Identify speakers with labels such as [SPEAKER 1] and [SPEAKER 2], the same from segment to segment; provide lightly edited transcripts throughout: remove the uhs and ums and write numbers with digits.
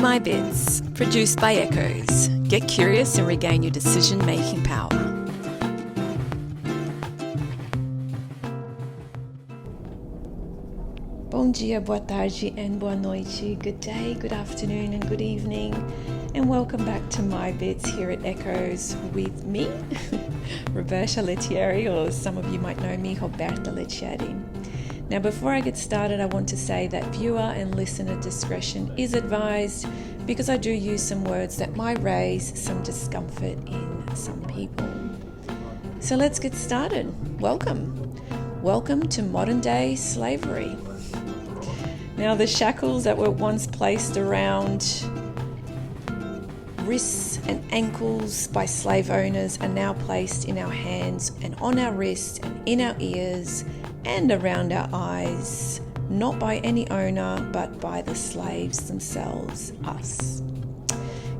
[SPEAKER 1] MYBITS, produced by ECHOEZ. Get curious and regain your decision-making power. Bom dia, boa tarde and boa noite. Good day, good afternoon and good evening. And welcome back to MYBITS here at ECHOEZ with me, Roberta, or some of you might know me, Roberta. Now, before I get started, I want to say that viewer and listener discretion is advised because I do use some words that might raise some discomfort in some people. So let's get started. Welcome to modern day slavery. Now, the shackles that were once placed around wrists and ankles by slave owners are now placed in our hands and on our wrists and in our ears and around our eyes, not by any owner, but by the slaves themselves, us.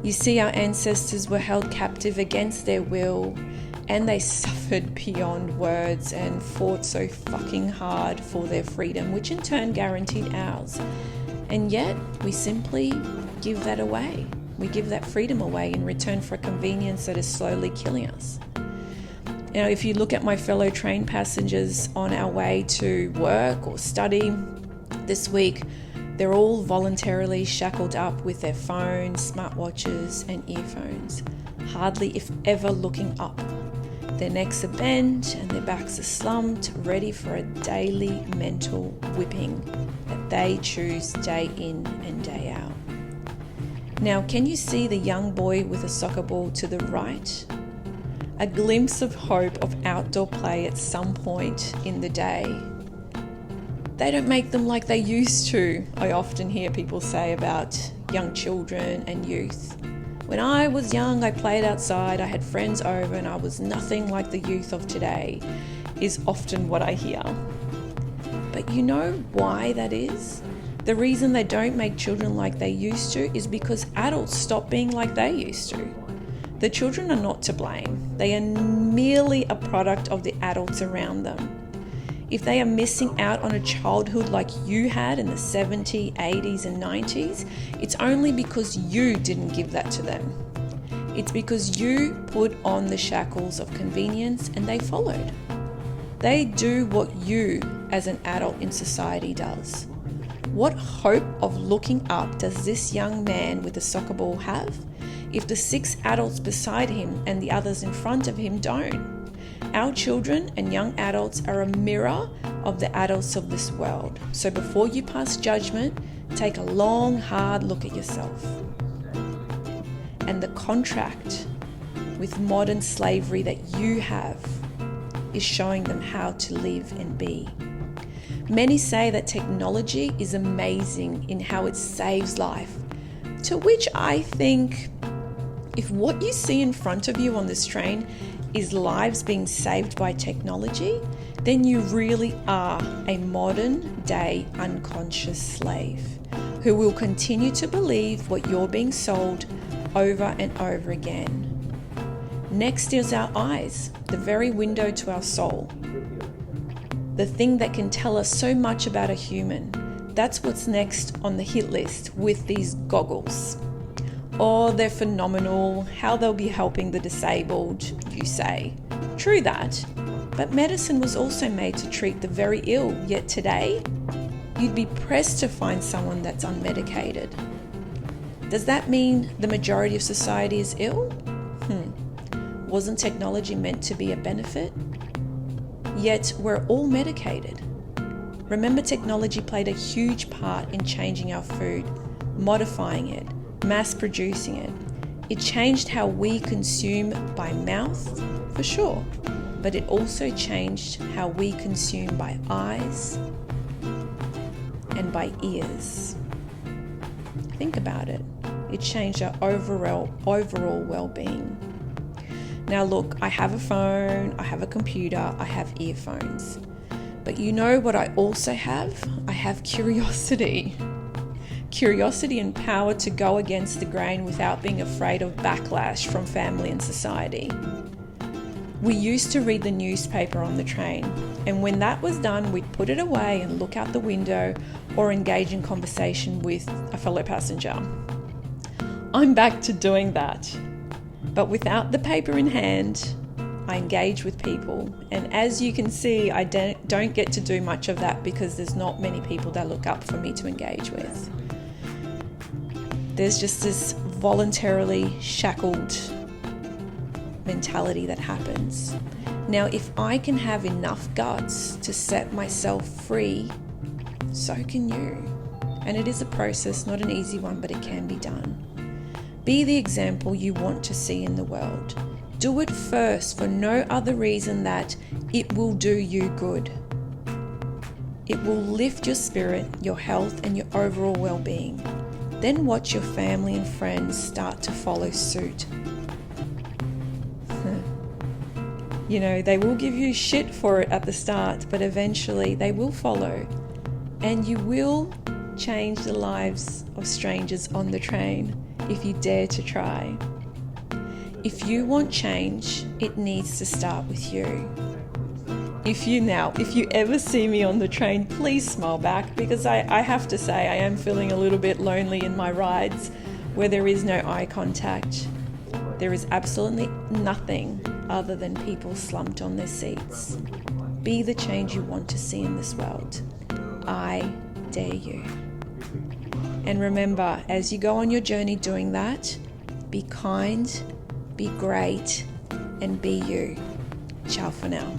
[SPEAKER 1] You see, our ancestors were held captive against their will, and they suffered beyond words and fought so fucking hard for their freedom, which in turn guaranteed ours. And yet, we simply give that away. We give that freedom away in return for a convenience that is slowly killing us. Now, if you look at my fellow train passengers on our way to work or study this week, they're all voluntarily shackled up with their phones, smartwatches, and earphones, hardly if ever looking up. Their necks are bent and their backs are slumped, ready for a daily mental whipping that they choose day in and day out. Now, can you see the young boy with a soccer ball to the right? A glimpse of hope of outdoor play at some point in the day. They don't make them like they used to, I often hear people say about young children and youth. When I was young, I played outside, I had friends over, and I was nothing like the youth of today, is often what I hear. But you know why that is? The reason they don't make children like they used to is because adults stop being like they used to. The children are not to blame. They are merely a product of the adults around them. If they are missing out on a childhood like you had in the 70s, 80s and 90s, it's only because you didn't give that to them. It's because you put on the shackles of convenience and they followed. They do what you as an adult in society does. What hope of looking up does this young man with the soccer ball have if the 6 adults beside him and the others in front of him don't? Our children and young adults are a mirror of the adults of this world. So before you pass judgment, take a long, hard look at yourself. And the contract with modern slavery that you have is showing them how to live and be. Many say that technology is amazing in how it saves life, to which I think if what you see in front of you on this train is lives being saved by technology, then you really are a modern day unconscious slave who will continue to believe what you're being sold over and over again. Next is our eyes, the very window to our soul. The thing that can tell us so much about a human. That's what's next on the hit list with these goggles. Oh, they're phenomenal, how they'll be helping the disabled, you say. True that, but medicine was also made to treat the very ill, yet today, you'd be pressed to find someone that's unmedicated. Does that mean the majority of society is ill? Wasn't technology meant to be a benefit? Yet we're all medicated. Remember, technology played a huge part in changing our food, modifying it, mass producing it. It changed how we consume by mouth, for sure, but it also changed how we consume by eyes and by ears. Think about it. It changed our overall well-being. Now look, I have a phone, I have a computer, I have earphones. But you know what I also have? I have curiosity. Curiosity and power to go against the grain without being afraid of backlash from family and society. We used to read the newspaper on the train, and when that was done, we'd put it away and look out the window or engage in conversation with a fellow passenger. I'm back to doing that. But without the paper in hand, I engage with people. And as you can see, I don't get to do much of that because there's not many people that look up for me to engage with. There's just this voluntarily shackled mentality that happens. Now, if I can have enough guts to set myself free, so can you. And it is a process, not an easy one, but it can be done. Be the example you want to see in the world. Do it first for no other reason that it will do you good. It will lift your spirit, your health, and your overall well-being. Then watch your family and friends start to follow suit. You know, they will give you shit for it at the start, but eventually they will follow. And you will change the lives of strangers on the train if you dare to try. If you want change, it needs to start with you. If you ever see me on the train, please smile back, because I have to say I am feeling a little bit lonely in my rides where there is no eye contact. There is absolutely nothing other than people slumped on their seats. Be the change you want to see in this world. I dare you. And remember, as you go on your journey doing that, be kind, be great, and be you. Ciao for now.